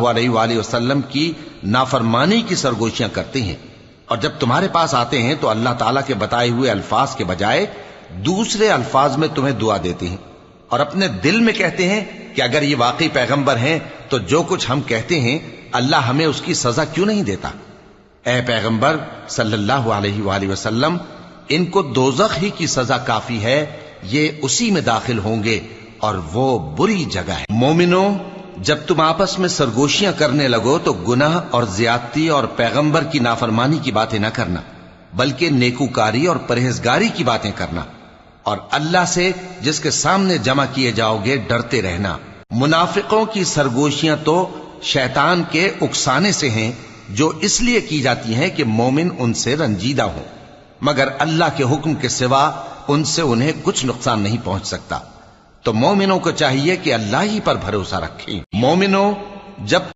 सल्लल्लाहु अलैहि वआलिहि वसल्लम की नाफरमानी की सरगोशियां करते हैं, और जब तुम्हारे पास आते हैं तो अल्लाह ताला के बताए हुए अल्फाज के बजाय दूसरे अल्फाज में तुम्हें दुआ देते हैं, और अपने दिल में कहते हैं कि अगर ये वाकई पैगंबर हैं तो जो कुछ हम कहते हैं अल्लाह हमें उसकी सजा क्यों नहीं देता। ए पैगंबर सल्लल्लाहु अलैहि वआलिहि वसल्लम, इनको दोज़ख ही की सजा काफी है, ये उसी में दाखिल होंगे और वो बुरी जगह है। मोमिनो, जब तुम आपस में सरगोशियां करने लगो तो गुनाह और ज्यादती और पैगंबर की नाफरमानी की बातें न करना, बल्कि नेकूकारी और परहेजगारी की बातें करना, और अल्लाह से जिसके सामने जमा किए जाओगे डरते रहना। मुनाफिकों की सरगोशियां तो शैतान के उकसाने से हैं, जो इसलिए की जाती हैं कि मोमिन उनसे रंजीदा हो, मगर अल्लाह के हुक्म के सिवा उनसे उन्हें कुछ नुकसान नहीं पहुंच सकता। तो मोमिनों को चाहिए कि अल्लाह ही पर भरोसा रखें। मोमिनों, जब